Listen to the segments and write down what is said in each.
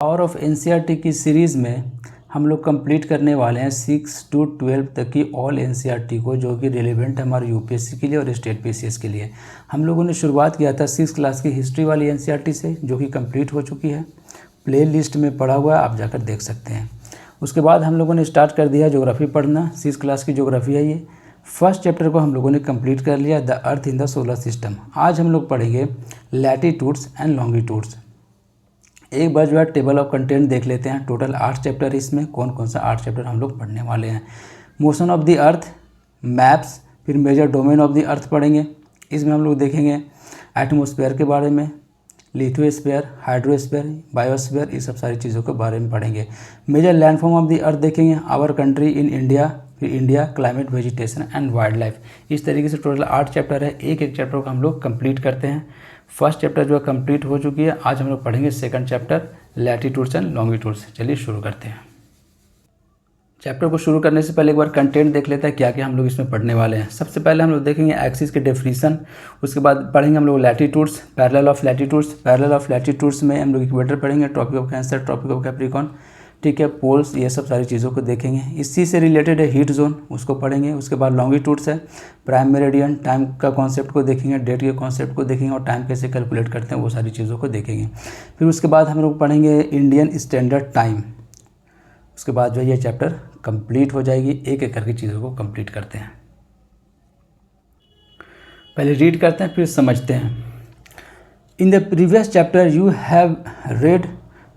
Power of NCERT की series में हम लोग कंप्लीट करने वाले हैं 6 to 12 तक की ऑल एनसीईआरटी को, जो कि रिलेवेंट है हमारे यूपीएससी के लिए और स्टेट पीसीएस के लिए। हम लोगों ने शुरुआत किया था 6 क्लास की हिस्ट्री वाली एनसीईआरटी से, जो कि कंप्लीट हो चुकी है, प्ले लिस्ट में पड़ा हुआ है, आप जाकर देख सकते हैं। उसके बाद हम लोगों ने स्टार्ट कर दिया ज्योग्राफी पढ़ना। 6 क्लास की ज्योग्राफी है ये। फर्स्ट चैप्टर को हम लोगों ने कंप्लीट कर लिया, the earth in the solar system. आज हम लोग पढ़ेंगे लैटीट्यूड्स एंड लॉन्गिट्यूड्स। एक बार जो है टेबल ऑफ कंटेंट देख लेते हैं। टोटल 8 चैप्टर, इसमें कौन कौन सा 8 चैप्टर हम लोग पढ़ने वाले हैं। Motion of the earth, maps, फिर major domain of the earth पढ़ेंगे। इसमें हम लोग देखेंगे एटमॉस्फेयर के बारे में, लिथोस्फीयर, हाइड्रोस्फीयर, बायोस्फीयर, ये सब सारी चीज़ों के बारे में पढ़ेंगे। Major landform of the earth देखेंगे, आवर कंट्री इन इंडिया, फिर India, climate, vegetation and wild life. इस तरीके से टोटल 8 चैप्टर है। एक एक चैप्टर को हम लोग कंप्लीट करते हैं। फर्स्ट चैप्टर जो है कंप्लीट हो चुकी है। आज हम लोग पढ़ेंगे second chapter latitudes and longitudes. चलिए शुरू करते हैं। चैप्टर को शुरू करने से पहले एक बार कंटेंट देख लेते हैं क्या क्या हम लोग इसमें पढ़ने वाले हैं। सबसे पहले हम लोग देखेंगे एक्सिस के डेफिनेशन। उसके बाद पढ़ेंगे हम लोग latitudes, parallel of latitudes. Parallel of latitudes में हम लोग इक्वेटर पढ़ेंगे, Tropic of Cancer, Tropic of Capricorn, ठीक है, पोल्स, ये सब सारी चीज़ों को देखेंगे। इसी से रिलेटेड है हीट जोन, उसको पढ़ेंगे। उसके बाद लॉन्गिट्यूड्स है, प्राइम मेरिडियन, टाइम का कॉन्सेप्ट को देखेंगे, डेट के कॉन्सेप्ट को देखेंगे और टाइम कैसे कैलकुलेट करते हैं वो सारी चीज़ों को देखेंगे। फिर उसके बाद हम लोग पढ़ेंगे इंडियन स्टैंडर्ड टाइम। उसके बाद जो है ये चैप्टर कंप्लीट हो जाएगी। एक एक करके चीज़ों को कंप्लीट करते हैं। पहले रीड करते हैं फिर समझते हैं। In the previous chapter you have read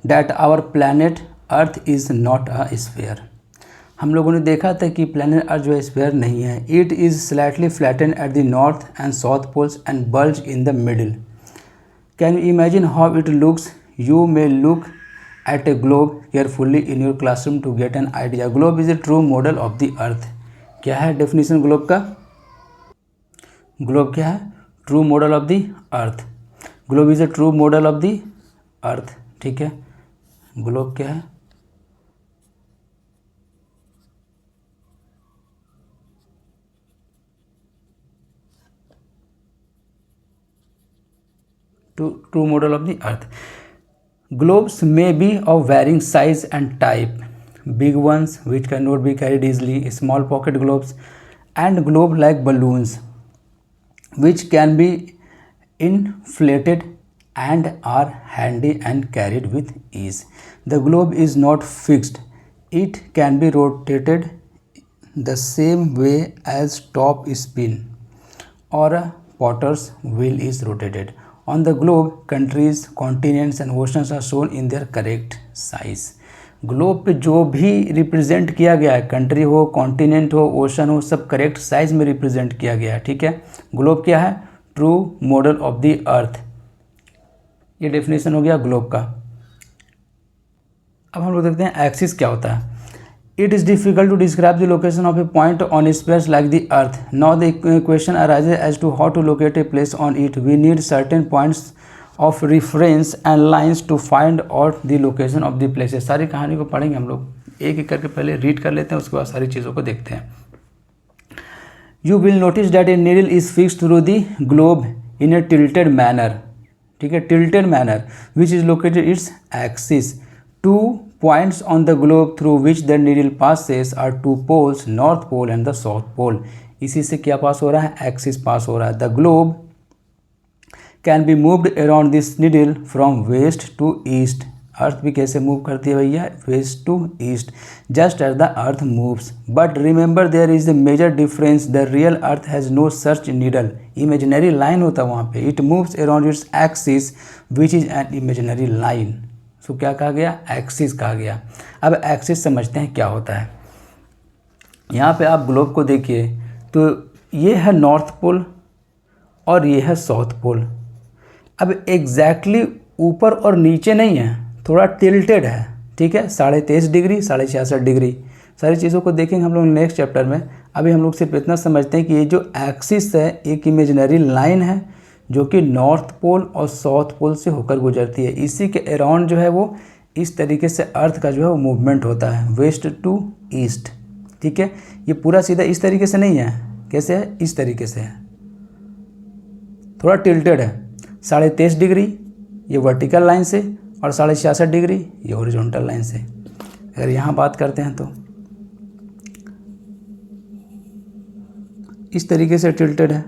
that our planet earth is not a sphere. हम लोगों ने देखा था कि प्लैनेट अर्थ जो है स्फीयर नहीं है। It is slightly flatten at the north and south poles and bulge in the middle. Can you imagine how it looks? You may look at a globe carefully in your classroom to get an idea. Globe is a true model of the earth. क्या है definition globe का? Globe क्या है? True model of the earth. Globe is a true model of the अर्थ, ठीक है। Globe क्या है? True model of the earth. Globes may be of varying size and type, big ones which cannot be carried easily, small pocket globes, and globe-like balloons which can be inflated and are handy and carried with ease. The globe is not fixed. It can be rotated the same way as top spin or a potter's wheel is rotated. On the globe, countries, continents and oceans are shown in their correct size. Globe पे जो भी represent किया गया है, country हो, continent हो, ocean हो, सब करेक्ट साइज में रिप्रेजेंट किया गया है, ठीक है। ग्लोब क्या है? ट्रू मॉडल ऑफ द अर्थ। ये डेफिनेशन हो गया ग्लोब का। अब हम लोग देखते हैं एक्सिस क्या होता है। It is difficult to describe the location of a point on a space like the Earth. Now the question arises as to how to locate a place on it. We need certain points of reference and lines to find out the location of the places. सारी कहानी को पढ़ेंगे हम लोग, एक एक करके पहले रीड कर लेते हैं, उसके बाद सारी चीज़ों को देखते हैं। You will notice that a needle is fixed through the globe in a tilted manner. ठीक है, tilted manner, which is located its axis. Two points on the globe through which the needle passes are two poles, north pole and the south pole. इसी से क्या पास हो रहा है? Axis pass हो रहा है। The globe can be moved around this needle from west to east. अर्थ भी कैसे मूव करती है भैया? West to east, just as the earth moves. But remember there is a major difference. The real earth has no such needle. Imaginary line होता है वहाँ पे। It moves around its axis which is an imaginary line. तो क्या कहा गया? Axis कहा गया। अब एक्सिस समझते हैं क्या होता है। यहाँ पे आप ग्लोब को देखिए तो ये है नॉर्थ पोल और ये है साउथ पोल। अब एग्जैक्टली ऊपर और नीचे नहीं है, थोड़ा टिल्टेड है, ठीक है। 23.5 डिग्री, 66.5 डिग्री, सारी चीज़ों को देखेंगे हम लोग नेक्स्ट चैप्टर में। अभी हम लोग सिर्फ इतना समझते हैं कि ये जो एक्सिस है एक इमेजिनरी लाइन है जो कि नॉर्थ पोल और साउथ पोल से होकर गुजरती है। इसी के अराउंड जो है वो इस तरीके से अर्थ का जो है वो मूवमेंट होता है, वेस्ट टू ईस्ट, ठीक है। ये पूरा सीधा इस तरीके से नहीं है, कैसे है? इस तरीके से है, थोड़ा टिल्टेड है। 23.5 डिग्री ये वर्टिकल लाइन से और 66.5 डिग्री ये हॉरिजॉन्टल लाइन से। अगर यहाँ बात करते हैं तो इस तरीके से टिल्टेड है,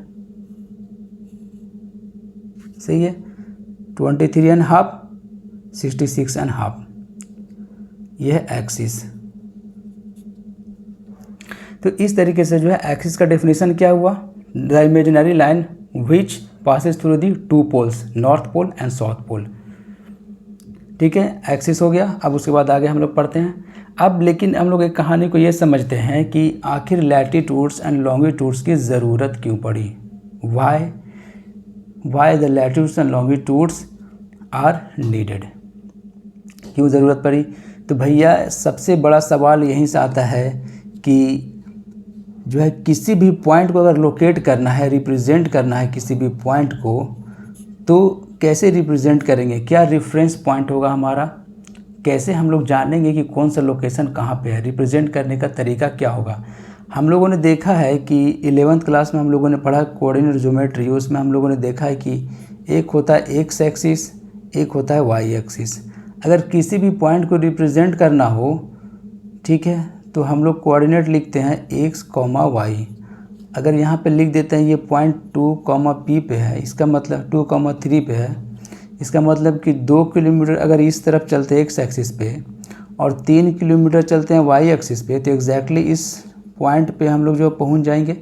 सही है। 23.5, 66.5 यह है एक्सिस। तो इस तरीके से जो है एक्सिस का डेफिनेशन क्या हुआ, the imaginary line which passes through the two poles, north pole and south pole. ठीक है, एक्सिस हो गया। अब उसके बाद आगे हम लोग पढ़ते हैं। अब लेकिन हम लोग एक कहानी को ये समझते हैं कि आखिर लैटिट्यूड्स एंड लॉन्गिट्यूड्स की ज़रूरत क्यों पड़ी। Why the latitudes and longitudes are needed, क्यों ज़रूरत पड़ी। तो भैया सबसे बड़ा सवाल यहीं से आता है कि जो है किसी भी पॉइंट को अगर लोकेट करना है, रिप्रेजेंट करना है किसी भी पॉइंट को, तो कैसे रिप्रेजेंट करेंगे, क्या रेफरेंस पॉइंट होगा हमारा, कैसे हम लोग जानेंगे कि कौन सा लोकेशन कहाँ पे है, रिप्रेजेंट करने का तरीका क्या होगा। हम लोगों ने देखा है कि 11th क्लास में हम लोगों ने पढ़ा कोऑर्डिनेट ज्योमेट्री, उसमें हम लोगों ने देखा है कि एक होता है एक्स एक्सिस, एक होता है वाई एक्सिस। अगर किसी भी पॉइंट को रिप्रेजेंट करना हो, ठीक है, तो हम लोग कोऑर्डिनेट लिखते हैं एक्स कॉमा वाई। अगर यहाँ पे लिख देते हैं ये पॉइंट 2, P पे है, इसका मतलब 2, 3 पे है, इसका मतलब कि 2 किलोमीटर अगर इस तरफ चलते हैं एक्स एक्सिस पे और 3 किलोमीटर चलते हैं वाई एक्सिस पे, तो एग्जैक्टली इस पॉइंट पे हम लोग जो पहुँच जाएंगे।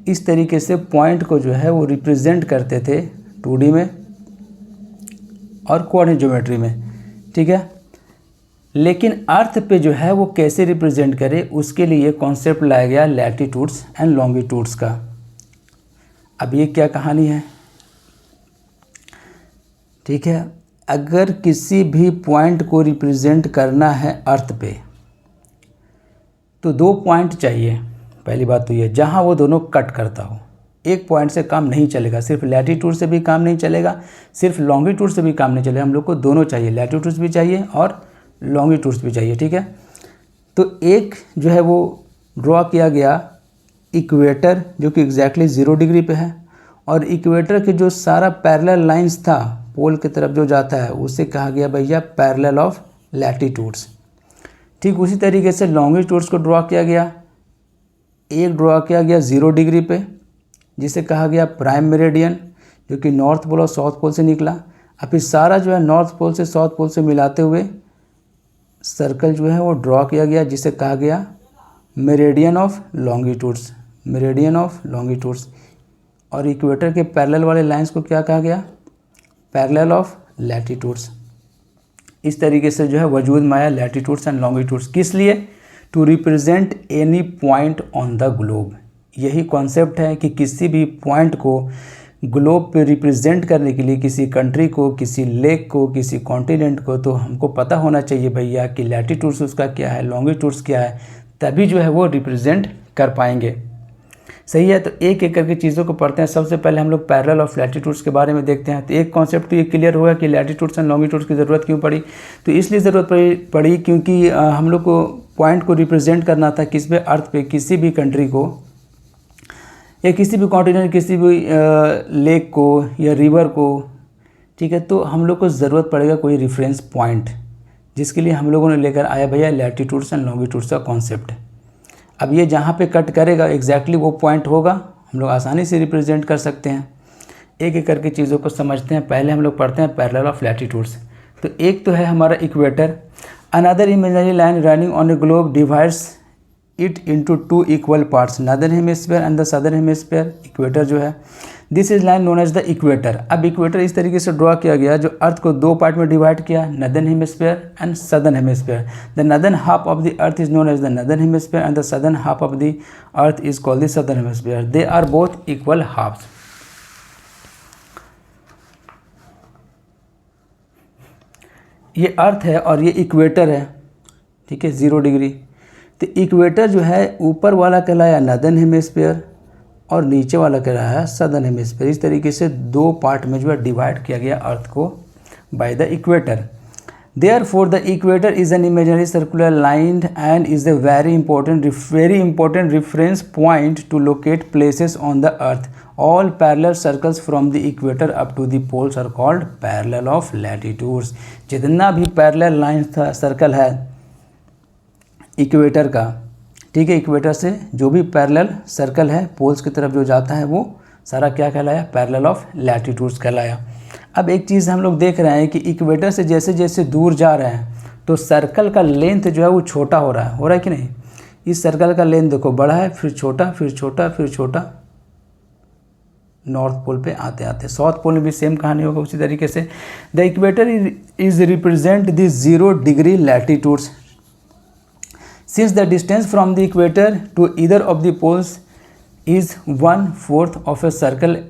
इस तरीके से पॉइंट को जो है वो रिप्रेजेंट करते थे 2D में और कोऑर्डिनेट ज्योमेट्री में, ठीक है। लेकिन अर्थ पे जो है वो कैसे रिप्रेजेंट करे, उसके लिए कॉन्सेप्ट लाया गया लैटिट्यूड्स एंड लॉन्गिट्यूड्स का। अब ये क्या कहानी है, ठीक है। अगर किसी भी पॉइंट को रिप्रेजेंट करना है अर्थ पे, तो 2 पॉइंट चाहिए। पहली बात तो ये जहाँ वो दोनों कट करता हो, एक पॉइंट से काम नहीं चलेगा, सिर्फ लैटिट्यूड से भी काम नहीं चलेगा, सिर्फ लॉन्गिट्यूड से भी काम नहीं चलेगा, हम लोग को दोनों चाहिए, लैटिट्यूड्स भी चाहिए और लॉन्गिट्यूड्स भी चाहिए, ठीक है। तो एक जो है वो ड्रॉ किया गया इक्वेटर जो कि एग्जैक्टली 0 डिग्री पे है, और इक्वेटर के जो सारा पैरेलल लाइंस था पोल की तरफ जो जाता है उसे कहा गया भैया पैरेलल ऑफ लैटिट्यूड्स। ठीक उसी तरीके से लॉन्गिट्यूड्स को ड्रॉ किया गया, एक ड्रॉ किया गया 0 डिग्री पे जिसे कहा गया प्राइम मेरिडियन, जो कि नॉर्थ पोल और साउथ पोल से निकला। अब फिर सारा जो है नॉर्थ पोल से साउथ पोल से मिलाते हुए सर्कल जो है वो ड्रॉ किया गया जिसे कहा गया meridian of longitudes, meridian of longitudes. और इक्वेटर के पैरेलल वाले लाइंस को क्या कहा गया, पैरेलल ऑफ लैटिट्यूड्स। इस तरीके से जो है वजूद में आया लैटिट्यूड्स एंड लॉन्गिट्यूड्स। किस लिए, to represent any point on the globe. यही कॉन्सेप्ट है कि किसी भी पॉइंट को ग्लोब पे रिप्रेजेंट करने के लिए, किसी कंट्री को, किसी लेक को, किसी कॉन्टिनेंट को, तो हमको पता होना चाहिए भैया कि लैटिट्यूड्स उसका क्या है, लॉन्गिट्यूड्स क्या है, तभी जो है वो रिप्रेजेंट कर पाएंगे। सही है। तो एक एक करके चीज़ों को पढ़ते हैं। सबसे पहले हम लोग पैरेलल ऑफ लैटिट्यूड्स के बारे में देखते हैं। तो एक कॉन्सेप्ट तो ये क्लियर होगा कि लैटिट्यूड्स एंड लॉन्गिट्यूड्स की ज़रूरत क्यों पड़ी। तो इसलिए ज़रूरत पड़ी क्योंकि हम लोग को पॉइंट को रिप्रेजेंट करना था किस पे, अर्थ पे, किसी भी कंट्री को या किसी भी कॉन्टिनेंट, किसी भी लेक को या रिवर को, ठीक है। तो हम लोग को ज़रूरत पड़ेगा कोई रेफरेंस पॉइंट, जिसके लिए हम लोगों ने लेकर आया भैया लैटिट्यूड्स एंड लॉन्गिट्यूड्स का कॉन्सेप्ट। अब ये जहाँ पे कट करेगा एग्जैक्टली वो पॉइंट होगा, हम लोग आसानी से रिप्रेजेंट कर सकते हैं। एक एक करके चीज़ों को समझते हैं। पहले हम लोग पढ़ते हैं पैरेलल ऑफ लैटिट्यूड्स। तो एक तो है हमारा equator. Another imaginary line running on a globe divides it into 2 equal parts, northern hemisphere and the southern hemisphere. Equator जो है, this is line known as the equator. अब इक्वेटर इस तरीके से ड्रॉ किया गया जो अर्थ को 2 पार्ट में डिवाइड किया, northern hemisphere and southern hemisphere. The northern half of the earth is known as the northern hemisphere and the southern half of the earth is called the southern hemisphere. They are both equal halfs. ये earth है और ये equator है, ठीक है, 0 degree. तो equator जो है ऊपर वाला कहलाया नॉर्दर्न हेमिस्फीयर और नीचे वाला कहलाया सदर्न हेमिस्फीयर। इस तरीके से 2 पार्ट में जो है डिवाइड किया गया अर्थ को by the equator. Therefore the equator is an imaginary circular line and is a very important reference point to locate places on the earth. All parallel circles from the equator up to the poles are called parallel of latitudes. जितना भी parallel line circle है equator का, ठीक है, equator से जो भी parallel circle है पोल्स की तरफ जो जाता है वो सारा क्या कहलाया, पैरेलल ऑफ लैटिट्यूड्स कहलाया। अब एक चीज़ हम लोग देख रहे हैं कि इक्वेटर से जैसे जैसे दूर जा रहे हैं तो सर्कल का लेंथ जो है वो छोटा हो रहा है कि नहीं। इस सर्कल का लेंथ देखो बड़ा है, फिर छोटा, फिर छोटा, फिर छोटा, नॉर्थ पोल पे आते आते साउथ पोल में भी सेम कहानी होगा उसी तरीके से। The equator is represent the 0 degree latitudes since the distance from the equator to either of the poles is 1/4 of a circle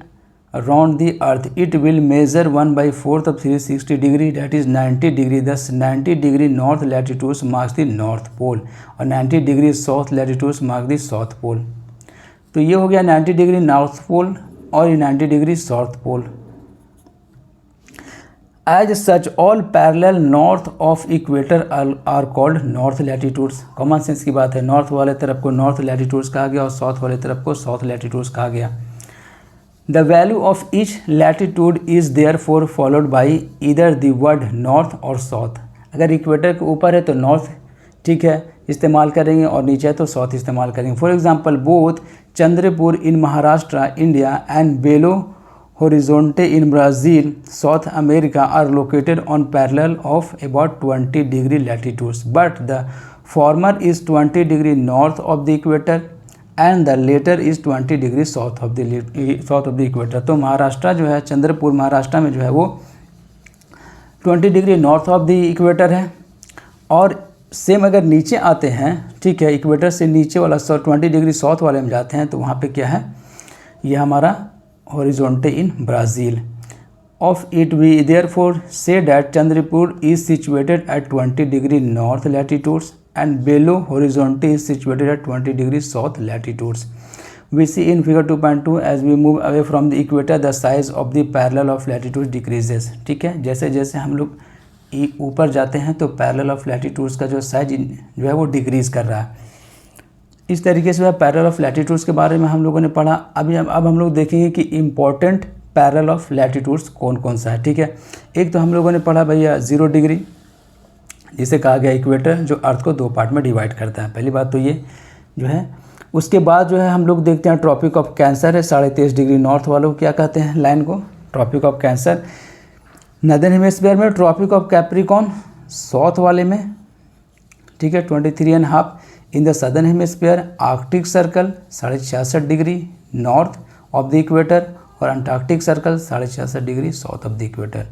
around the earth. It will measure 1/4 of 360 degree, that is 90 degree. Thus 90 degree north latitudes marks the north pole और 90 degree south latitudes mark the south pole. तो ये हो गया 90 degree north pole और ये 90 degree south pole. As such all parallel north of equator are called north latitudes. Common sense की बात है, नॉर्थ वाले तरफ को नॉर्थ लैटिट्यूड्स कहा गया और साउथ वाले तरफ को साउथ लैटिट्यूड्स कहा गया। The value of each latitude is therefore followed by either the word north or south. अगर इक्वेटर के ऊपर है तो नॉर्थ, ठीक है, इस्तेमाल करेंगे और नीचे है तो साउथ इस्तेमाल करेंगे। For example both Chandrapur in Maharashtra India and Belo Horizonte in Brazil South America are located on parallel of about 20 degree latitudes but the former is 20 degree north of the equator and the latter is 20 degree south of the equator. तो महाराष्ट्र जो है, चंद्रपुर महाराष्ट्र में जो है वो 20 degree north of the equator है। और same अगर नीचे आते हैं, ठीक है, इक्वेटर से नीचे वाला 20 डिग्री साउथ वाले में जाते हैं तो वहाँ पे क्या है, ये हमारा Horizonte in Brazil. Of it we therefore say that Chandrapur is situated at 20 degree north latitudes and Belo Horizonte is situated at 20 degrees south latitudes. We see in figure 2.2 as we move away from the equator the size of the parallel of latitudes decreases. ठीक है, जैसे जैसे हम लोग ऊपर जाते हैं तो पैरेलल ऑफ लैटिट्यूड्स का जो साइज जो है वो डिक्रीज कर रहा है। इस तरीके से पैरेलल ऑफ लैटिट्यूड्स के बारे में हम लोगों ने पढ़ा। अब हम लोग देखेंगे कि इम्पोर्टेंट पैरेलल ऑफ लैटिट्यूड्स कौन कौन सा है। ठीक है, एक तो हम लोगों ने पढ़ा भैया 0 डिग्री, जिसे कहा गया इक्वेटर, जो अर्थ को 2 पार्ट में डिवाइड करता है। पहली बात तो ये जो है। उसके बाद जो है हम लोग देखते हैं ट्रॉपिक ऑफ कैंसर है 23.5 डिग्री नॉर्थ वालों को क्या कहते हैं, लाइन को Tropic of Cancer. Northern hemisphere में ट्रॉपिक ऑफ कैप्रिकॉर्न साउथ वाले में, ठीक है, 23.5। In the southern hemisphere Arctic Circle 66.5 degree north of the equator और Antarctic Circle 66.5 degree south of the equator.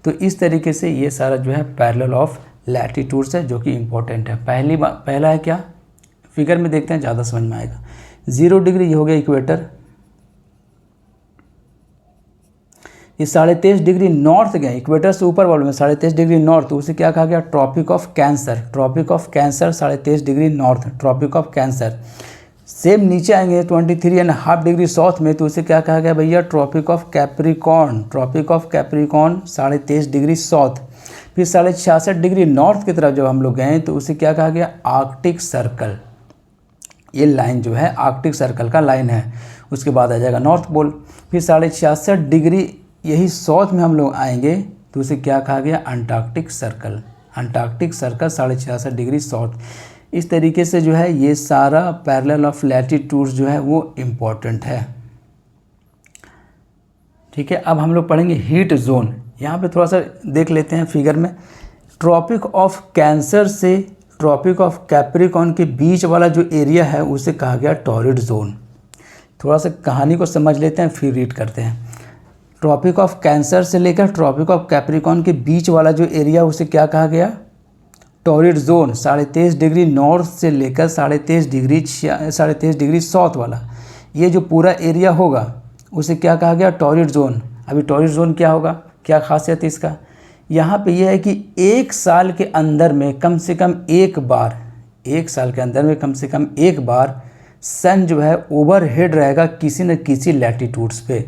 तो इस तरीके से ये सारा जो है पैरेलल ऑफ लैटिट्यूड्स है जो कि इम्पोर्टेंट है। पहला है क्या, फिगर में देखते हैं ज़्यादा समझ में आएगा। 0 डिग्री ये हो गया इक्वेटर, ये 23.5 डिग्री नॉर्थ गए, इक्वेटर से ऊपर वालों में 23.5 डिग्री नॉर्थ, तो उसे क्या कहा गया, Tropic of Cancer. Tropic of Cancer 23.5 degree north, Tropic of Cancer. Same नीचे आएंगे 23.5 डिग्री साउथ में, तो उसे क्या कहा गया भैया, Tropic of Capricorn. Tropic of Capricorn 23.5 degree south. फिर 66.5 डिग्री नॉर्थ की तरफ जब हम लोग गए तो उसे क्या कहा गया, आर्कटिक सर्कल। ये लाइन जो है आर्कटिक सर्कल का लाइन है। उसके बाद आ जाएगा नॉर्थ पोल। फिर 66.5 डिग्री यही साउथ में हम लोग आएंगे तो उसे क्या कहा गया, Antarctic circle. Antarctic Circle 66.5 degree south. इस तरीके से जो है ये सारा पैरेलल ऑफ लैटिट्यूड्स जो है वो इम्पोर्टेंट है। ठीक है, अब हम लोग पढ़ेंगे हीट जोन। यहाँ पे थोड़ा सा देख लेते हैं फिगर में। ट्रॉपिक ऑफ कैंसर से ट्रॉपिक ऑफ कैप्रिकॉर्न के बीच वाला जो एरिया है उसे कहा गया टॉरिड जोन। थोड़ा सा कहानी को समझ लेते हैं फिर रीड करते हैं। ट्रॉपिक ऑफ कैंसर से लेकर ट्रॉपिक ऑफ कैप्रिकॉर्न के बीच वाला जो एरिया उसे क्या कहा गया, टॉरिड जोन। 23.5 डिग्री नॉर्थ से लेकर 23.5 डिग्री साउथ वाला ये जो पूरा एरिया होगा उसे क्या कहा गया, टॉरिड जोन। अभी टॉरिड जोन क्या होगा, क्या खासियत है इसका, यहाँ पे यह है कि 1 साल के अंदर में कम से कम एक बार, 1 साल के अंदर में कम से कम एक बार सन जो है ओवरहेड रहेगा किसी न किसी लैटिट्यूड्स पे।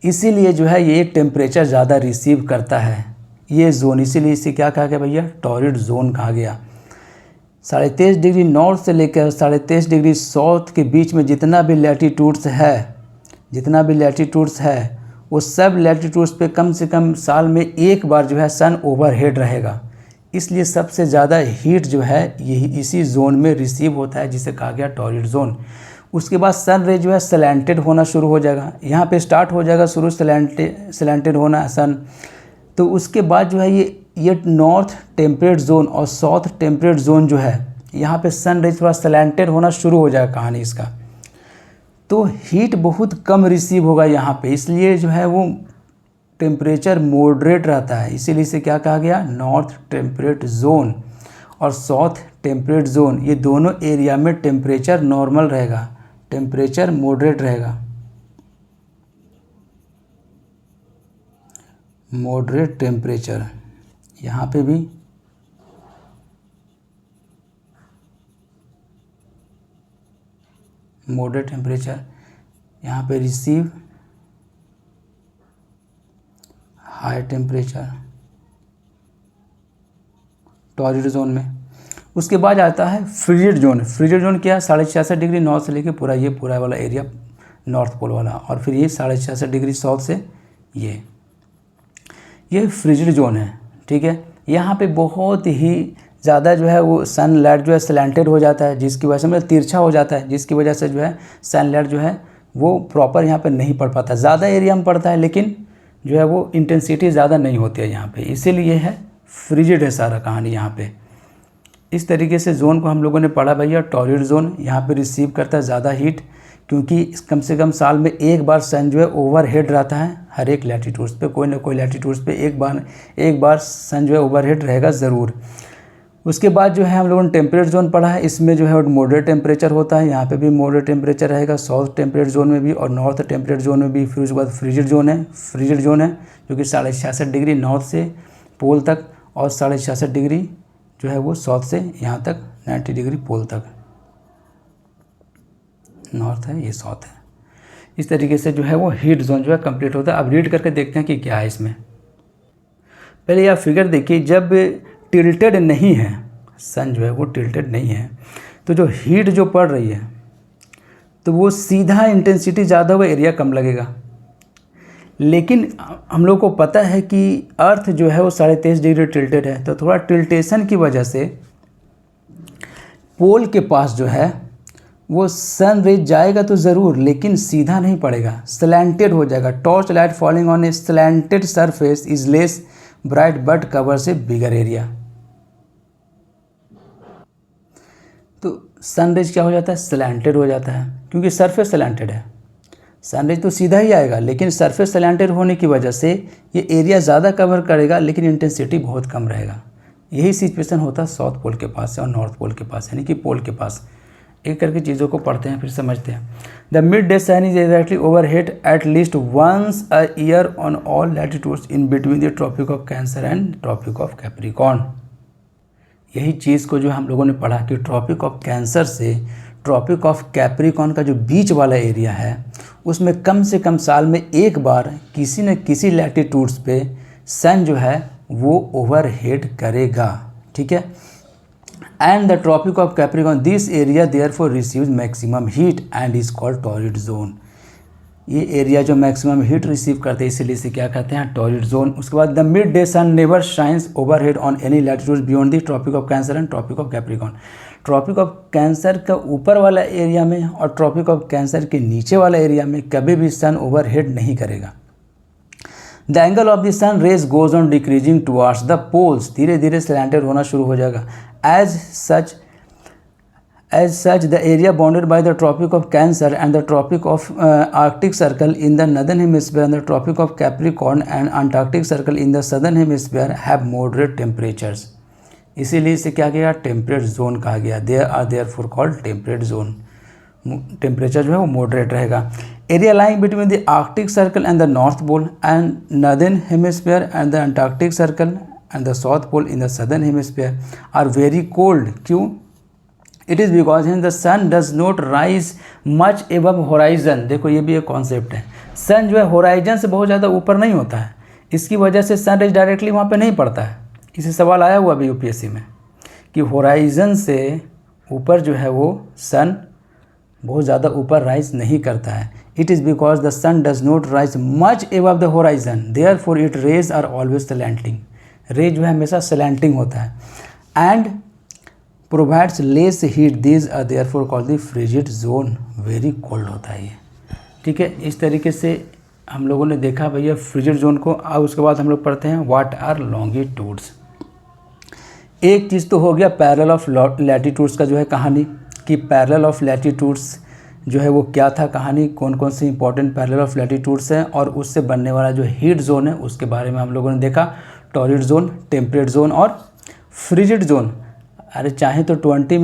इसीलिए जो है ये एक टेम्परेचर ज़्यादा रिसीव करता है ये जोन, इसीलिए इसे क्या कहा गया भैया, टॉरिड जोन कहा गया। 23.5 डिग्री नॉर्थ से लेकर 23.5 डिग्री साउथ के बीच में जितना भी लैटिट्यूड्स है जितना भी लैटिट्यूड्स है वो सब लैटिट्यूड्स पे कम से कम साल में एक बार जो है सन ओवरहेड रहेगा। इसलिए सबसे ज़्यादा हीट जो है यही इसी जोन में रिसीव होता है, जिसे कहा गया टॉरिड जोन। उसके बाद सन रे जो है सलेंटेड होना शुरू हो जाएगा, यहाँ पे स्टार्ट हो जाएगा शुरू सलेंटेड होना सन। तो उसके बाद जो है ये नॉर्थ टेम्परेट जोन और साउथ टेम्परेट जोन जो है यहाँ पे सन रे थोड़ा सलेंटेड होना शुरू हो जाएगा कहानी इसका। तो हीट बहुत कम रिसीव होगा यहाँ पे, इसलिए जो है वो टेम्परेचर मॉडरेट रहता है। इसीलिए इसे क्या कहा गया, नॉर्थ टेम्परेट जोन और साउथ टेम्परेट जोन, ये दोनों एरिया में टेम्परेचर नॉर्मल रहेगा, टेम्परेचर मॉडरेट रहेगा। मॉडरेट टेम्परेचर यहाँ पे भी मॉडरेट टेम्परेचर, यहाँ पे receive high temperature torrid zone में। उसके बाद आता है फ्रिजिड जोन। फ्रिजिड जोन क्या है, 66.5 डिग्री नॉर्थ से लेके पूरा वाला एरिया नॉर्थ पोल वाला, और फिर ये 66.5 डिग्री साउथ से ये फ्रिजिड जोन है। ठीक है, यहाँ पे बहुत ही ज़्यादा जो है वो सनलाइट जो है सलेंटेड हो जाता है, जिसकी वजह से मतलब तिरछा हो जाता है, जिसकी वजह से जो है सनलाइट जो है वो प्रॉपर यहाँ पे नहीं पड़ पाता। ज़्यादा एरिया में पड़ता है लेकिन जो है वो इंटेंसिटी ज़्यादा नहीं होती है यहाँ पे, इसीलिए है फ्रिजिड है सारा कहानी यहाँ पे। इस तरीके से जोन को हम लोगों ने पढ़ा भैया। टॉरिड जोन यहाँ पे रिसीव करता है ज़्यादा हीट, क्योंकि कम से कम साल में एक बार सन जो है ओवरहेड रहता है। हर एक लैटिट्यूड्स पे कोई ना कोई लैटिट्यूड्स पे एक बार सन जो है ओवरहेड रहेगा ज़रूर। उसके बाद जो है हम लोगों ने टेम्परेट जोन पढ़ा है, इसमें जो है मॉडरेट टेम्परेचर होता है, यहाँ पे भी मॉडरेट टेम्परेचर रहेगा, साउथ टेम्परेट जोन में भी और नॉर्थ टेम्परेट जोन में भी। फिर उसके बाद फ्रिजिड जोन है, जो कि 66.5 डिग्री नॉर्थ से पोल तक और 66.5 डिग्री जो है वो साउथ से यहाँ तक 90 डिग्री पोल तक नॉर्थ है, ये साउथ है। इस तरीके से जो है वो हीट जोन जो है कंप्लीट होता है। अब रीड करके देखते हैं कि क्या है इसमें। पहले यह फिगर देखिए, जब टिल्टेड नहीं है सन जो है वो टिल्टेड नहीं है तो जो हीट जो पड़ रही है तो वो सीधा इंटेंसिटी ज़्यादा होगा, एरिया कम लगेगा। लेकिन हम लोग को पता है कि अर्थ जो है वो 23.5 डिग्री टिल्टेड है, तो थोड़ा टिल्टेशन की वजह से पोल के पास जो है वो सन रे जाएगा तो ज़रूर, लेकिन सीधा नहीं पड़ेगा, स्लैंटेड हो जाएगा। Torch light falling on A slanted surface is less bright but covers A bigger area. तो सनरेज क्या हो जाता है, स्लैंटेड हो जाता है, क्योंकि सरफेस स्लैंटेड है। सनरेज तो सीधा ही आएगा, लेकिन सरफेस स्लैंटेड होने की वजह से ये एरिया ज़्यादा कवर करेगा, लेकिन इंटेंसिटी बहुत कम रहेगा। यही सिचुएशन होता है साउथ पोल के पास और नॉर्थ पोल के पास, यानी कि पोल के पास। एक करके चीज़ों को पढ़ते हैं फिर समझते हैं। The mid day sun is exactly overhead at least once a year on all latitudes in between the Tropic of Cancer and Tropic of Capricorn. यही चीज़ को जो हम लोगों ने पढ़ा कि ट्रॉपिक ऑफ कैंसर से ट्रॉपिक ऑफ कैप्रिकॉर्न का जो बीच वाला एरिया है उसमें कम से कम साल में एक बार किसी न किसी लैटिट्यूड्स पे सन जो है वो ओवरहेड करेगा। ठीक है, and the Tropic of Capricorn this area therefore receives maximum heat and is called torrid zone. ये एरिया जो मैक्सिमम हीट रिसीव करते हैं इसीलिए इसे क्या कहते हैं, टॉरिड जोन। उसके बाद the mid day sun never shines overhead on any latitude beyond the Tropic of Cancer and Tropic of Capricorn. Tropic of Cancer का ऊपर वाला एरिया में और ट्रॉपिक ऑफ कैंसर के नीचे वाला एरिया में कभी भी सन ओवरहेड नहीं करेगा। The angle of the sun rays goes on decreasing towards the poles, धीरे धीरे स्लैंटेड होना शुरू हो जाएगा। As such, the area bounded by the Tropic of Cancer and the Tropic of Arctic Circle in the northern hemisphere and the Tropic of Capricorn and Antarctic Circle in the southern hemisphere have moderate temperatures. इसीलिए इसे क्या किया, temperate zone कहा गया। They are therefore called temperate zone. Temperature जो है वो moderate रहेगा। Area lying between the Arctic Circle and the North pole and northern hemisphere and the Antarctic Circle and the South Pole in the southern hemisphere are very cold. क्यों? It is because the sun does not rise much above horizon. देखो ये भी एक concept है, सन जो है horizon से बहुत ज़्यादा ऊपर नहीं होता है, इसकी वजह से सन रेज डायरेक्टली वहाँ पे नहीं पड़ता है। इसे सवाल आया हुआ अभी यूपीएससी में कि होराइजन से ऊपर जो है वो सन बहुत ज़्यादा ऊपर राइज नहीं करता है। It is because the sun does not rise much above the horizon, therefore it rays are always slanting. Ray जो है हमेशा स्लैंटिंग होता है। And provides less heat, these are therefore called the frigid zone, very cold होता है ये। ठीक है, इस तरीके से हम लोगों ने देखा भैया फ्रिजिड जोन को। अब उसके बाद हम लोग पढ़ते हैं व्हाट आर लॉन्गिट्यूड्स। एक चीज़ तो हो गया पैरेलल ऑफ लैटिट्यूड्स का जो है कहानी, कि पैरेलल ऑफ लैटिट्यूड्स जो है वो क्या था कहानी, कौन कौन से इंपॉर्टेंट पैरेलल ऑफ लैटिट्यूड्स हैं, और उससे बनने वाला जो हीट जोन है उसके बारे में हम लोगों ने देखा। टॉरिड जोन, टेम्परेट जोन और फ्रिजिड जोन। अरे चाहे तो 20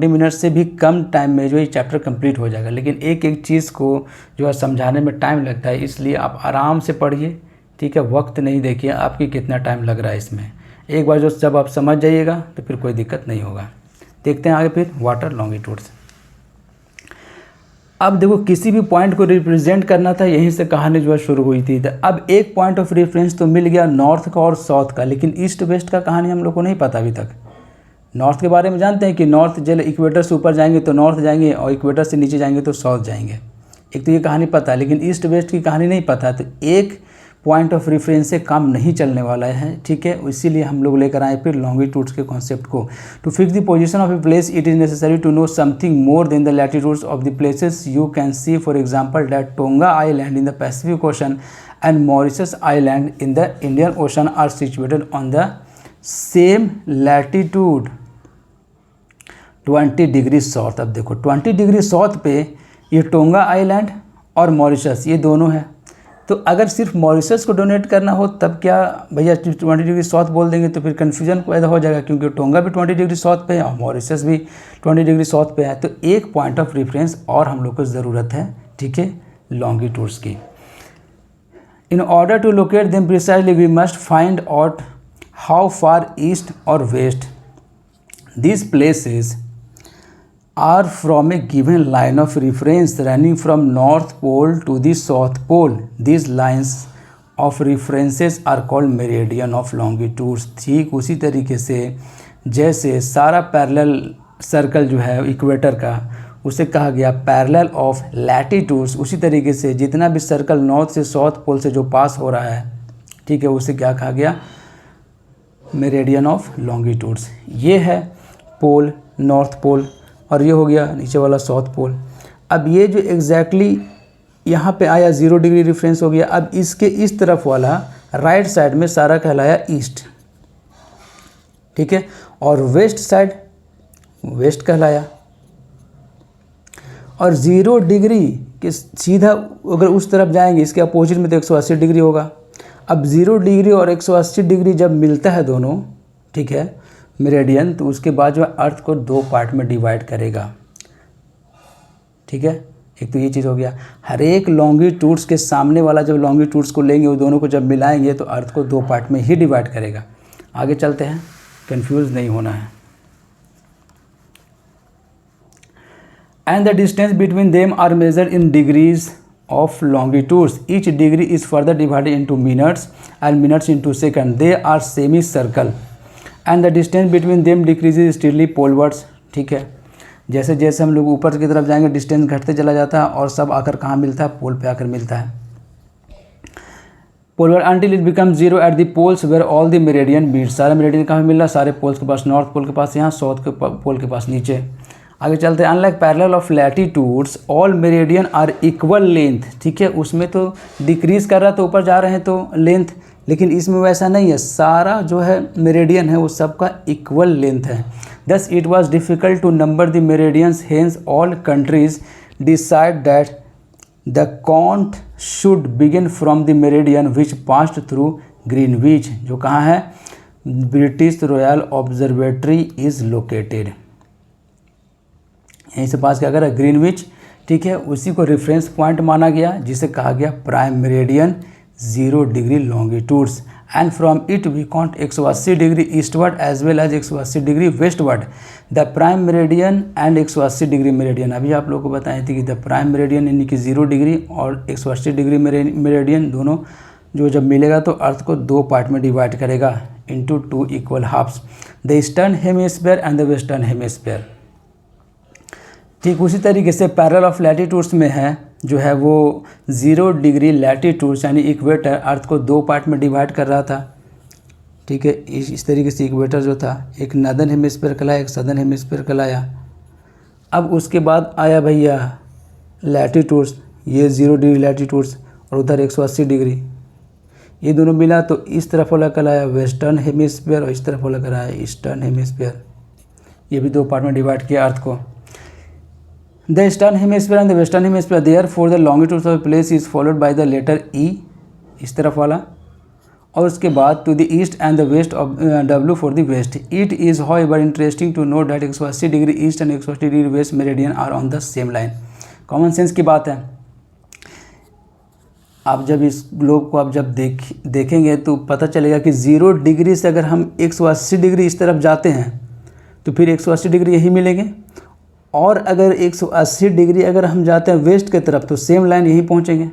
मिनट से भी कम टाइम में जो ये चैप्टर कंप्लीट हो जाएगा, लेकिन एक एक चीज़ को जो है समझाने में टाइम लगता है, इसलिए आप आराम से पढ़िए। ठीक है, वक्त नहीं देखिए आपकी कितना टाइम लग रहा है इसमें। एक बार जब आप समझ जाइएगा तो फिर कोई दिक्कत नहीं होगा। देखते हैं आगे फिर वाटर लॉन्गिट्यूड्स। अब देखो किसी भी पॉइंट को रिप्रेजेंट करना था, यहीं से कहानी जो है शुरू हुई थी। अब एक पॉइंट ऑफ रेफरेंस तो मिल गया नॉर्थ का और साउथ का, लेकिन ईस्ट वेस्ट का कहानी हम लोग को नहीं पता अभी तक। नॉर्थ के बारे में जानते हैं कि नॉर्थ जब इक्वेटर से ऊपर जाएंगे तो नॉर्थ जाएंगे, और इक्वेटर से नीचे जाएंगे तो साउथ जाएंगे। एक तो ये कहानी पता है, लेकिन ईस्ट वेस्ट की कहानी नहीं पता है। तो एक पॉइंट ऑफ रेफरेंस से काम नहीं चलने वाला है। ठीक है, इसीलिए हम लोग लेकर आए फिर लॉन्गिट्यूड्स के कॉन्सेप्ट को। To fix the position of a place it is necessary to know something more than the latitudes of the places. You can see for example that Tonga island in the Pacific Ocean and Mauritius island in the Indian Ocean are situated on the same latitude 20 degree south. अब देखो 20 degree south पे ये tonga island और Mauritius ये दोनों हैं। तो अगर सिर्फ मॉरिशस को डोनेट करना हो तब क्या भैया 20 डिग्री साउथ बोल देंगे तो फिर कन्फ्यूजन पैदा हो जाएगा, क्योंकि टोंगा भी 20 डिग्री साउथ पे है और मॉरिशस भी 20 डिग्री साउथ पे है। तो एक पॉइंट ऑफ रेफरेंस और हम लोग को ज़रूरत है। ठीक है, लॉन्गिट्यूड्स की। In order to locate them precisely we must find out how far east or west these places are from a given line of reference running from North Pole to the South Pole. These lines of references are called meridian of longitudes. ठीक उसी तरीके से जैसे सारा parallel circle जो है equator का उसे कहा गया पैरेलल ऑफ लैटिट्यूड्स, उसी तरीके से जितना भी सर्कल नॉर्थ से साउथ पोल से जो पास हो रहा है, ठीक है, उसे क्या कहा गया, मेरिडियन ऑफ लॉन्गिट्यूड्स। ये है पोल, नॉर्थ पोल, और ये हो गया नीचे वाला साउथ पोल। अब ये जो एग्जैक्टली यहाँ पे आया 0 डिग्री रेफरेंस हो गया। अब इसके इस तरफ वाला राइट साइड में सारा कहलाया ईस्ट, ठीक है, और वेस्ट साइड वेस्ट कहलाया। और 0 डिग्री के सीधा अगर उस तरफ जाएंगे इसके अपोजिट में तो 180 डिग्री होगा। अब 0 डिग्री और 180 डिग्री जब मिलता है दोनों, ठीक है, मेरिडियन, तो उसके बाद जो अर्थ को 2 पार्ट में डिवाइड करेगा। ठीक है, एक तो ये चीज़ हो गया। हर एक लॉन्गिट्यूड्स के सामने वाला जब लॉन्गिट्यूड्स को लेंगे वो दोनों को जब मिलाएंगे तो अर्थ को 2 पार्ट में ही डिवाइड करेगा। आगे चलते हैं, कंफ्यूज नहीं होना है। And the distance between them are measured in degrees of longitudes. Each degree is further divided into minutes and minutes into second. They are semicircle and the distance between them decreases steadily polewards. ठीक है, जैसे जैसे हम लोग ऊपर की तरफ जाएंगे डिस्टेंस घटते चला जाता है और सब आकर कहाँ मिलता है, पोल पे आकर मिलता है। पोलवर until it becomes 0 at the poles where all the meridian meet. सारे मेरिडियन कहाँ मिल रहा है, सारे पोल्स के पास, नॉर्थ पोल के पास यहाँ, साउथ के पोल के पास नीचे। आगे चलते हैं। Unlike parallel of latitudes all meridian are equal length. ठीक है, उसमें तो डिक्रीज कर रहा है तो ऊपर जा रहे हैं तो लेंथ, लेकिन इसमें वैसा नहीं है, सारा जो है मेरिडियन है वो सबका इक्वल लेंथ है। Thus it was difficult to number the meridians, hence all countries decide that the count should begin from the meridian which passed through Greenwich, जो कहाँ है, British Royal Observatory is located, यहीं से पास क्या करा, Greenwich. ठीक है, उसी को रेफरेंस पॉइंट माना गया जिसे कहा गया prime meridian 0 degree longitudes, and from it we count 180 degree eastward as well as 180 degree westward. The prime meridian and 180 degree meridian, अभी आप लोगों को बताए थे कि द प्राइम मेरिडियन यानी कि 0 डिग्री और 180 डिग्री मेरिडियन दोनों जो जब मिलेगा तो अर्थ को 2 पार्ट में डिवाइड करेगा into 2 equal halfs, the eastern hemisphere and the western hemisphere. ठीक उसी तरीके से पैरेलल ऑफ लैटिट्यूड्स में है जो है वो 0 डिग्री लैटिट्यूड्स यानी इक्वेटर अर्थ को 2 पार्ट में डिवाइड कर रहा था। ठीक है, इस तरीके से इक्वेटर जो था एक नॉर्दर्न हेमिस्फीयर कहलाया, एक सदर्न हेमिस्फीयर कहलाया। अब उसके बाद आया भैया लैटिट्यूड्स, ये 0 डिग्री लैटिट्यूड्स और उधर 180 डिग्री, ये दोनों मिला तो इस तरफ वाला कहलाया वेस्टर्न हेमिस्फीयर और इस तरफ वाला कहलाया ईस्टर्न हेमिस्फीयर। ये भी 2 पार्ट में डिवाइड किया अर्थ को। The eastern hemisphere and the western hemisphere therefore the longitude of place is followed by the letter E, इस तरफ वाला, और उसके बाद to the east and the west of W for the west. It is however interesting to note that 180 degree east and 180 degree west meridian are on the same line. Common sense की बात है। आप जब इस globe को आप जब देखेंगे तो पता चलेगा कि 0 डिग्री से अगर हम 180 डिग्री इस तरफ जाते हैं तो फिर 180 डिग्री यही मिलेंगे, और अगर 180 डिग्री अगर हम जाते हैं वेस्ट की तरफ तो सेम लाइन यहीं पहुंचेंगे।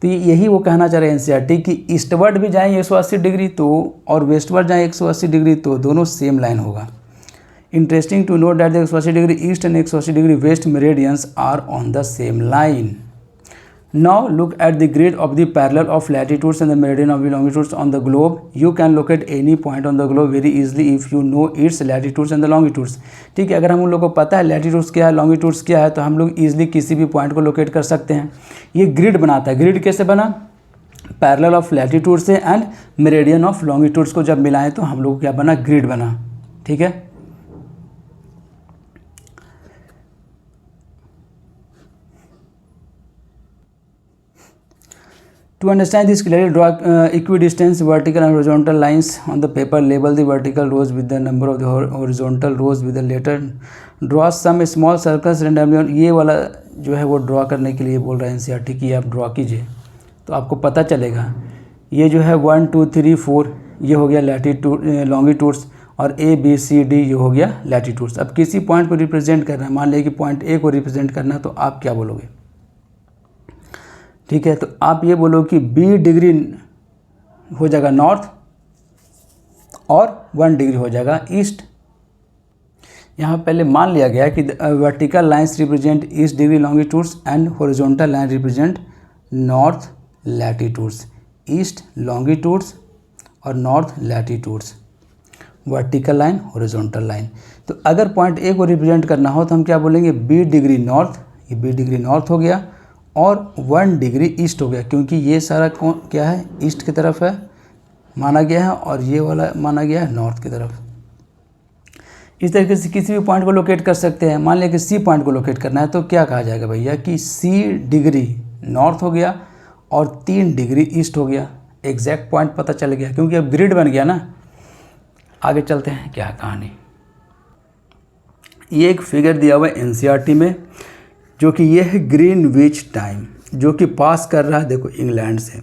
तो यही वो कहना चाह रहे हैं एनसीईआरटी कि ईस्टवर्ड भी जाएँ 180 डिग्री तो और वेस्टवर्ड जाएँ 180 डिग्री तो दोनों सेम लाइन होगा। Interesting to note that 180 degree east and 180 degree west meridians are on the same line. Now look at the grid of the parallel of latitudes and the meridian of the longitudes on the globe. You can locate any point on the globe very easily if you know its latitudes and the longitudes. ठीक है, अगर हम लोग को पता है latitudes क्या है लॉन्गिट्यूड्स क्या है तो हम लोग ईजिली किसी भी पॉइंट को लोकेट कर सकते हैं। ये ग्रिड बनाता है। ग्रिड कैसे बना? पैरेलल ऑफ लैटिट्यूड से एंड मेरिडियन ऑफ लॉन्गिट्यूड्स को जब मिलाएं तो हम लोग क्या बना? ग्रिड बना। ठीक है, to understand this clearly, draw equidistant vertical and horizontal lines on the paper. Label the vertical rows with the number of the horizontal rows with the letter. Draw some small circles randomly. ये वाला जो है वो draw करने के लिए बोल रहा है एनसीईआरटी कि आप ड्रॉ कीजिए तो आपको पता चलेगा। ये जो है 1 2 3 4 ये हो गया लैटिट्यूड लॉन्गिट्यूड्स और ABCD ये हो गया लैटिट्यूड्स। अब किसी पॉइंट को रिप्रेजेंट करना है, मान लिया कि पॉइंट A को रिप्रेजेंट करना है तो आप क्या बोलोगे? ठीक है, तो आप ये बोलो कि B डिग्री हो जाएगा नॉर्थ और 1 डिग्री हो जाएगा ईस्ट। यहाँ पहले मान लिया गया कि vertical lines represent east degree longitudes and horizontal line represent north latitudes. East longitudes और north latitudes, vertical line horizontal line. तो अगर पॉइंट A को रिप्रेजेंट करना हो तो हम क्या बोलेंगे? B डिग्री नॉर्थ, ये B डिग्री नॉर्थ हो गया और 1 डिग्री ईस्ट हो गया क्योंकि ये सारा क्या है? ईस्ट की तरफ है माना गया है और ये वाला माना गया है नॉर्थ की तरफ। इस तरीके से किसी भी पॉइंट को लोकेट कर सकते हैं। मान लिया कि C पॉइंट को लोकेट करना है तो क्या कहा जाएगा भैया कि C डिग्री नॉर्थ हो गया और 3 डिग्री ईस्ट हो गया। एग्जैक्ट पॉइंट पता चल गया क्योंकि अब ग्रिड बन गया ना। आगे चलते हैं, क्या कहानी। ये एक फिगर दिया हुआ है एनसीईआरटी में जो कि ये है ग्रीनविच टाइम जो कि पास कर रहा है देखो इंग्लैंड से।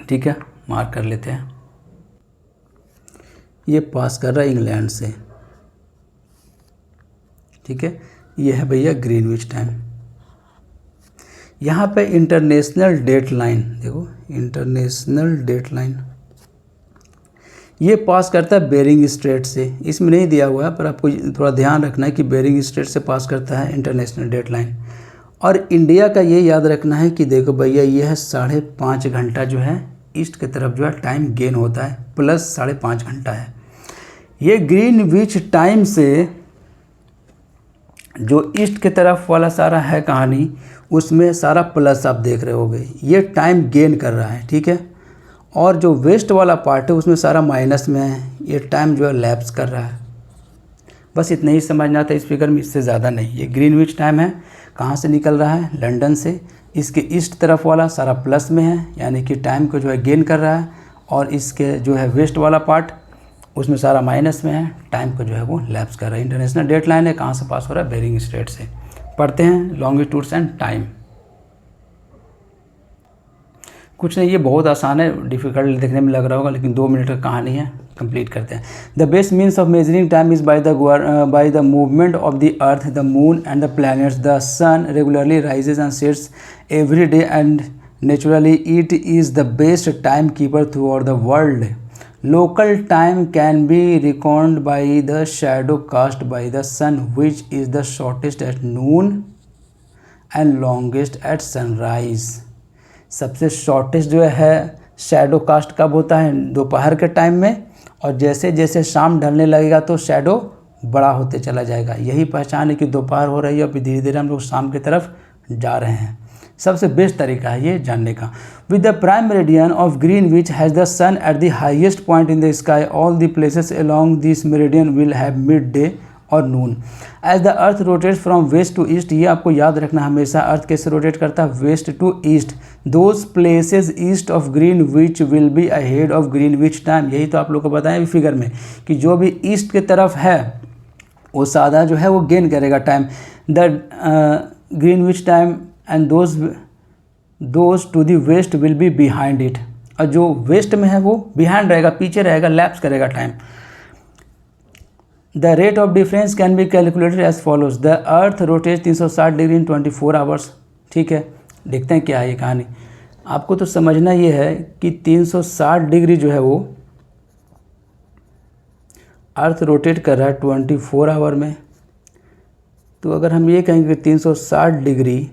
ठीक है, मार्क कर लेते हैं, ये पास कर रहा है इंग्लैंड से। ठीक है, ये है भैया ग्रीनविच टाइम। यहाँ पे इंटरनेशनल डेट लाइन देखो, इंटरनेशनल डेट लाइन ये पास करता है बेरिंग स्ट्रेट से। इसमें नहीं दिया हुआ है पर आपको थोड़ा ध्यान रखना है कि बेरिंग स्ट्रेट से पास करता है इंटरनेशनल डेट लाइन। और इंडिया का ये याद रखना है कि देखो भैया ये है 5.5 घंटा जो है ईस्ट की तरफ जो है टाइम गेन होता है प्लस 5.5 घंटा है। ये ग्रीनविच टाइम से जो ईस्ट की तरफ वाला सारा है कहानी उसमें सारा प्लस आप देख रहे होगे, ये टाइम गेन कर रहा है। ठीक है, और जो वेस्ट वाला पार्ट है उसमें सारा माइनस में है, ये टाइम जो है लैप्स कर रहा है। बस इतना ही समझना था इस फिगर में, इससे ज़्यादा नहीं। ये ग्रीनविच टाइम है, कहाँ से निकल रहा है? लंदन से। इसके ईस्ट तरफ वाला सारा प्लस में है यानी कि टाइम को जो है गेन कर रहा है, और इसके जो है वेस्ट वाला पार्ट उसमें सारा माइनस में है, टाइम को जो है वो लैप्स कर रहा है। इंटरनेशनल डेट लाइन है, कहाँ से पास हो रहा है? बेरिंग स्ट्रेट से। पढ़ते हैं लॉन्गिट्यूड्स एंड टाइम। कुछ नहीं, ये बहुत आसान है, डिफ़िकल्ट देखने में लग रहा होगा लेकिन 2 मिनट का कहानी है, कंप्लीट करते हैं। The best means of measuring time is by the movement of the earth, the moon and the planets. The sun regularly rises and sets every day and naturally it is the best time keeper throughout the world. Local time can be record by the shadow cast by the sun which is the shortest at noon and longest at sunrise. सबसे shortest जो है shadow cast कब होता है? दोपहर के time में, और जैसे जैसे शाम ढलने लगेगा तो शैडो बड़ा होते चला जाएगा। यही पहचान है कि दोपहर हो रही है और फिर धीरे धीरे हम लोग शाम की तरफ जा रहे हैं। सबसे बेस्ट तरीका है ये जानने का। With the prime meridian of Greenwich has the sun at the highest point in the sky, all the places along this meridian will have midday और noon. As the earth rotates from west to east, ये आपको याद रखना हमेशा, अर्थ कैसे rotate करता है? West to east. Those places east of Greenwich will be ahead of Greenwich time. यही तो आप लोग को बताएं फिगर में कि जो भी ईस्ट की तरफ है वो सादा जो है वो गेन करेगा time, the Greenwich time, and those to the west will be behind it. और जो वेस्ट में है वो बिहाइंड रहेगा, पीछे रहेगा, लैप्स करेगा time. The rate of difference can be calculated as follows. The earth rotate 360 degree in 24 hours. ठीक है, देखते हैं क्या है ये कहानी। आपको तो समझना ये है कि 360 डिग्री जो है वो अर्थ रोटेट कर रहा है 24 आवर में। तो अगर हम ये कहेंगे कि 360 डिग्री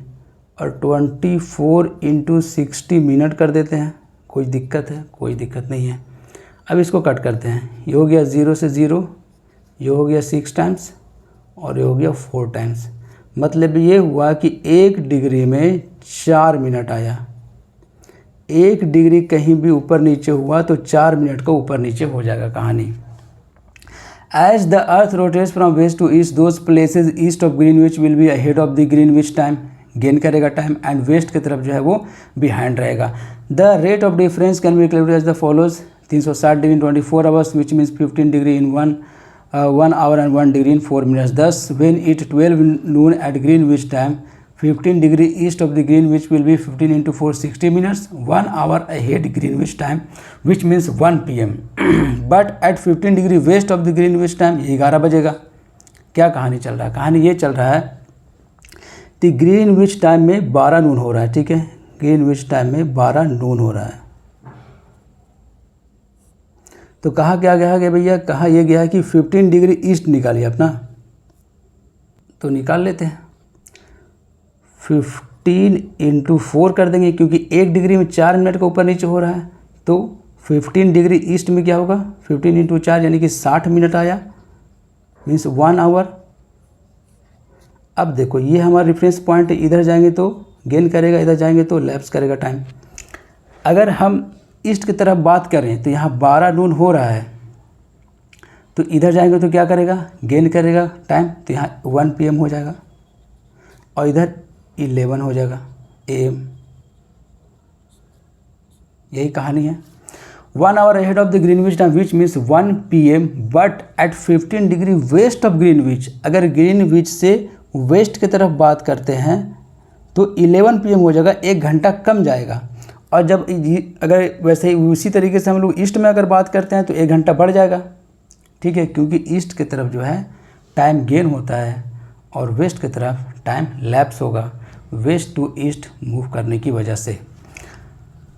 और 24 इंटू 60 मिनट कर देते हैं, कोई दिक्कत है? कोई दिक्कत नहीं है। अब इसको कट करते हैं, ये हो गया 0 से 0, ये हो गया 6 टाइम्स और ये हो गया 4 टाइम्स। मतलब ये हुआ कि 1 डिग्री में 4 मिनट आया। 1 डिग्री कहीं भी ऊपर नीचे हुआ तो 4 मिनट का ऊपर नीचे हो जाएगा कहानी। As the earth rotates from west to east, those places east of Greenwich will be ahead of the Greenwich time, gain करेगा टाइम, एंड वेस्ट की तरफ जो है वो बिहाइंड रहेगा। The rate of difference can be calculated as the follows. 360 degree in 24 hours which means 15 degree in 1 hour and 1 degree in 4 minutes. Thus, when it 12 noon at Greenwich time, 15 degree east of the Greenwich will be 15 into 4, 60 minutes, 1 hour ahead Greenwich time, which means 1 PM. But at 15 degree west of the Greenwich time, 11 बजेगा। क्या कहानी चल रहा है? कहानी ये चल रहा है कि ग्रीनविच टाइम में 12 नून हो रहा है। ठीक है, ग्रीनविच टाइम में 12 नून हो रहा है। तो कहा क्या गया कि भैया, कहा यह गया कि 15 डिग्री ईस्ट निकालिए अपना, तो निकाल लेते हैं। 15 इंटू 4 कर देंगे, क्योंकि 1 डिग्री में 4 मिनट का ऊपर नीचे हो रहा है। तो 15 डिग्री ईस्ट में क्या होगा? 15 इंटू 4 यानी कि 60 मिनट आया, मीन्स 1 आवर। अब देखो ये हमारा रेफरेंस पॉइंट है, इधर जाएंगे तो गेन करेगा, इधर जाएंगे तो लैप्स करेगा टाइम। अगर हम ईस्ट की तरफ बात करें तो यहाँ 12 नून हो रहा है, तो इधर जाएंगे तो क्या करेगा? गेन करेगा टाइम, तो यहाँ 1 PM हो जाएगा और इधर 11 हो जाएगा AM। यही कहानी है। 1 hour ahead of the Greenwich time which means 1 PM but at 15 degree west of Greenwich. अगर ग्रीनविच से वेस्ट की तरफ बात करते हैं तो 11 PM हो जाएगा, 1 घंटा कम जाएगा। और जब अगर वैसे ही उसी तरीके से हम लोग ईस्ट में अगर बात करते हैं तो 1 घंटा बढ़ जाएगा। ठीक है, क्योंकि ईस्ट की तरफ जो है टाइम गेन होता है और वेस्ट की तरफ टाइम लैप्स होगा, वेस्ट टू ईस्ट मूव करने की वजह से।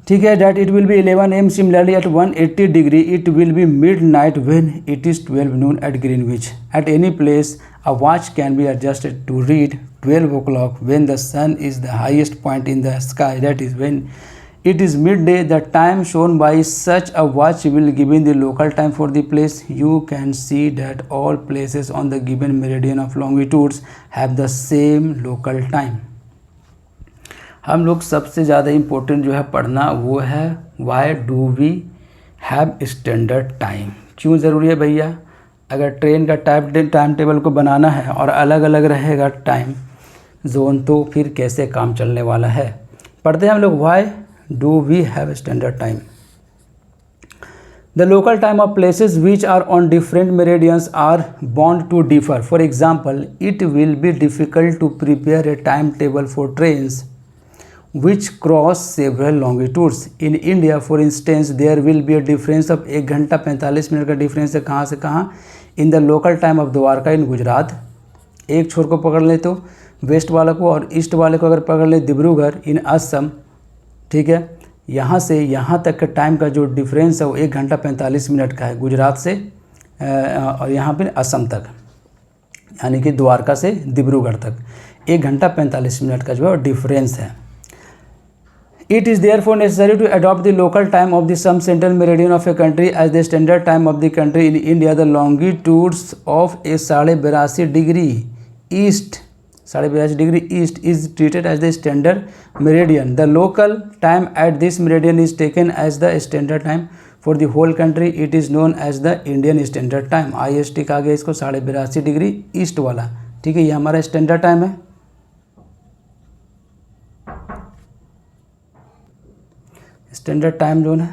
ठीक है, that it will be 11 AM similarly at 180 degree it will be midnight when it is 12 noon एट Greenwich. At any place a watch can be adjusted to read 12 o'clock when the sun is the highest point in the sky, that is when it is midday. The time shown by such a watch will given the local time for the place. You can see that all places on the given meridian of longitudes have the same local time. हम लोग सबसे ज़्यादा important जो है पढ़ना वो है why do we have standard time। क्यों ज़रूरी है भैया? अगर ट्रेन का टाइम टेबल को बनाना है और अलग अलग रहेगा टाइम जोन, तो फिर कैसे काम चलने वाला है। पढ़ते हैं हम लोग why do we have standard time. The local time of places which are on different meridians are bound to differ. For example, it will be difficult to prepare a time table for trains which cross several longitudes. In India, for instance, there will be a difference of 1 घंटा 45 minute का difference है कहाँ से कहाँ। In the local time of Dwarka in Gujarat, एक छोर को पकड़ ले तो वेस्ट वाले को, और ईस्ट वाले को अगर पकड़ ले डिब्रूगढ़ इन असम। ठीक है, यहाँ से यहाँ तक का टाइम का जो डिफरेंस है वो 1 घंटा 45 मिनट का है, गुजरात से और यहाँ पे असम तक, यानी कि द्वारका से डिब्रूगढ़ तक 1 घंटा 45 मिनट का जो है डिफरेंस है। It is therefore necessary to adopt the local time of the some central meridian of a country as the standard time of the country. In India, the longitudes of a 82.5 degree east, 82.5 degree east is treated as the standard meridian. The local time at this meridian is taken as the standard time for the whole country. It is known as the Indian Standard Time. IST कहा गया इसको 82.5 degree east वाला, ठीक है, ये हमारा standard time है। Standard time zone है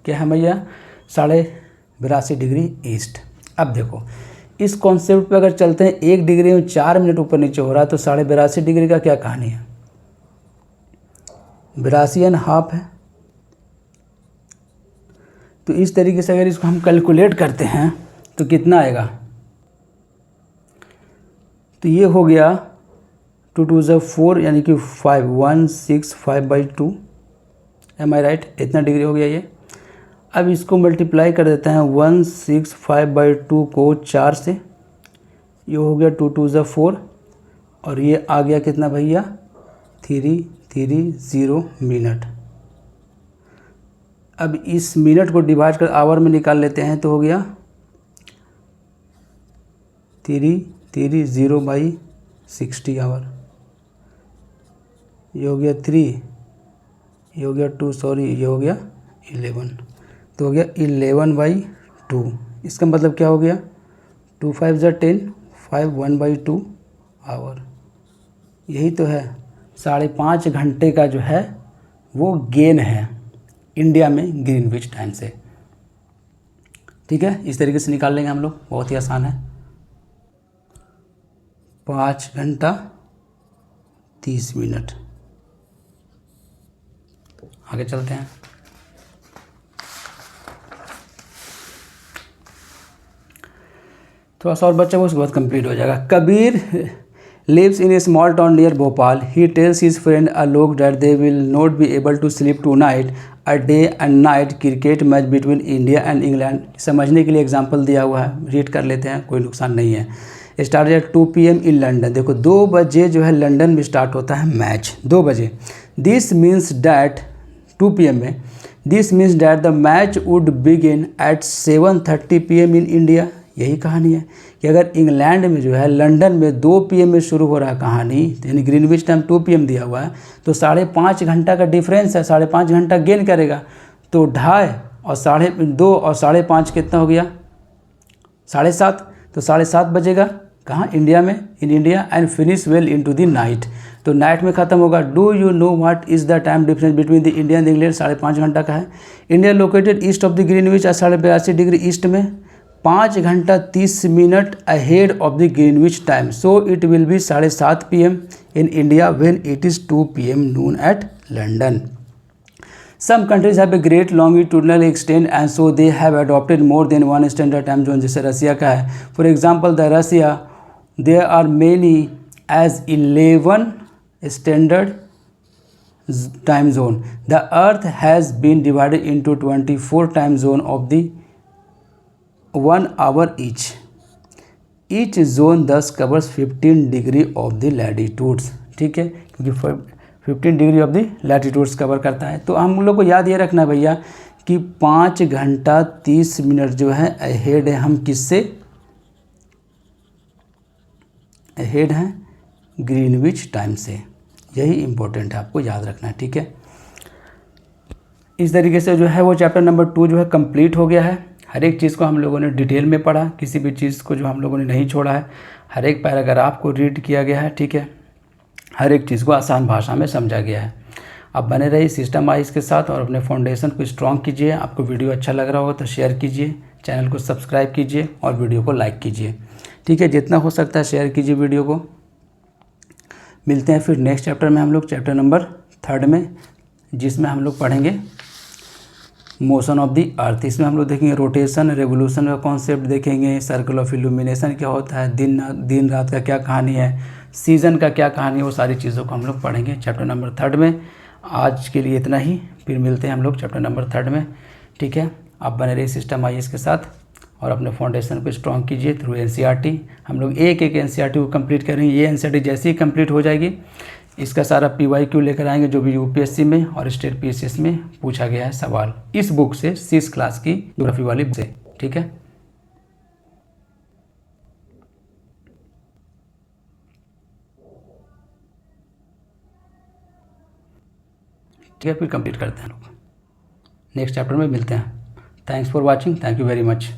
क्या है भैया, 82.5 डिग्री ईस्ट। अब देखो इस कॉन्सेप्ट पे अगर चलते हैं, 1 डिग्री में 4 मिनट ऊपर नीचे हो रहा है, तो 82.5 डिग्री का क्या कहानी है, 82.5 है। तो इस तरीके से अगर इसको हम कैलकुलेट करते हैं तो कितना आएगा, तो ये हो गया 2 2 ज़ा 4 यानी कि 5 165/2, एम आई राइट, इतना डिग्री हो गया ये। अब इसको मल्टीप्लाई कर देते हैं 165/2 को 4 से, ये हो गया 2 2 ज़ा 4 और ये आ गया कितना भैया 330 मिनट। अब इस मिनट को डिवाइड कर आवर में निकाल लेते हैं तो हो गया 330/60 आवर, ये हो गया 3, ये हो गया 2, सॉरी ये हो गया 11, तो हो गया 11/2। इसका मतलब क्या हो गया 2 5 ज़ा 10, 5 1/2 आवर। यही तो है 5.5 घंटे का जो है वो गेन है इंडिया में ग्रीनविच टाइम से, ठीक है। इस तरीके से निकाल लेंगे हम लोग, बहुत ही आसान है। 5 घंटा 30 मिनट। आगे चलते हैं। थोड़ा सा और बच्चा उसके बाद कंप्लीट हो जाएगा। Kabir lives in a small town near Bhopal. He tells his friend Alok that they will not be able to sleep tonight. A day and night cricket match between India and England. समझने के लिए example दिया हुआ है, read कर लेते हैं, कोई नुकसान नहीं है। Start at 2 PM in London. देखो 2 बजे जो है लंदन में स्टार्ट होता है मैच, 2 बजे। दिस मीन्स डैट 2 PM में, this means that the match would begin eight 7:30 PM in India. यही कहानी है कि अगर इंग्लैंड में जो है लंदन में 2 PM में शुरू हो रहा है कहानी, यानी ग्रीनविच टाइम 2 PM दिया हुआ है, तो 5.5 घंटा का डिफरेंस है, 5.5 घंटा गेन करेगा, तो 2.5 और 2.5 और 5.5 कितना हो गया 7.5, तो 7.5 बजेगा कहाँ इंडिया में, in India, and finish well into the night, तो नाइट में ख़त्म होगा। Do you know what is the time difference between the India and England, 5.5 घंटा का है। India located east of the Greenwich 82.5 degree east में, 5 घंटा 30 minute ahead of the Greenwich time, so it will be 7:30 PM in India when it is 2 PM noon at London. Some countries have a great longitudinal extent and so they have adopted more than one standard time zone, जैसे रसिया का है। For example, the Russia there are many as 11 standard time zone. The Earth has been divided into 24 time zone of the 1 hour each. Each zone thus covers 15 degree of the latitudes, ठीक है, क्योंकि 15 degree of the latitudes cover करता है। तो हम लोग को याद ये रखना है भैया कि 5 घंटा 30 मिनट जो है अहेड है, हम किससे अहेड हैं, ग्रीनविच टाइम से। यही इम्पोर्टेंट है, आपको याद रखना है, ठीक है। इस तरीके से जो है वो चैप्टर नंबर 2 जो है कंप्लीट हो गया है। हर एक चीज़ को हम लोगों ने डिटेल में पढ़ा, किसी भी चीज़ को जो हम लोगों ने नहीं छोड़ा है, हर एक पैराग्राफ को रीड किया गया है, ठीक है। हर एक चीज़ को आसान भाषा में समझा गया है। अब बने रहिए सिस्टम आइज के साथ और अपने फाउंडेशन को स्ट्रॉन्ग कीजिए। आपको वीडियो अच्छा लग रहा हो तो शेयर कीजिए, चैनल को सब्सक्राइब कीजिए और वीडियो को लाइक कीजिए, ठीक है। जितना हो सकता है शेयर कीजिए वीडियो को। मिलते हैं फिर नेक्स्ट चैप्टर में हम लोग, चैप्टर नंबर 3 में, जिसमें हम लोग पढ़ेंगे मोशन ऑफ द अर्थ। इसमें हम लोग देखेंगे रोटेशन रेवोल्यूशन का कॉन्सेप्ट देखेंगे, सर्कल ऑफ इल्यूमिनेशन क्या होता है, दिन रात का क्या कहानी है, सीज़न का क्या कहानी है, वो सारी चीज़ों को हम लोग पढ़ेंगे चैप्टर नंबर 3 में। आज के लिए इतना ही, फिर मिलते हैं हम लोग चैप्टर नंबर 3 में। ठीक है, आप बने रहिए सिस्टम IAS के साथ और अपने फाउंडेशन को स्ट्रॉन्ग कीजिए थ्रू NCERT। हम लोग एक एक NCERT को कंप्लीट करेंगे। ये NCERT जैसे ही कंप्लीट हो जाएगी, इसका सारा PYQ लेकर आएंगे जो भी UPSC में और स्टेट PCS में पूछा गया है सवाल, इस बुक से 6 क्लास की ज्योग्राफी वाली बुक से। ठीक है, ठीक है, फिर कंप्लीट करते हैं लोग। नेक्स्ट चैप्टर में मिलते हैं। Thanks for watching, thank you very much.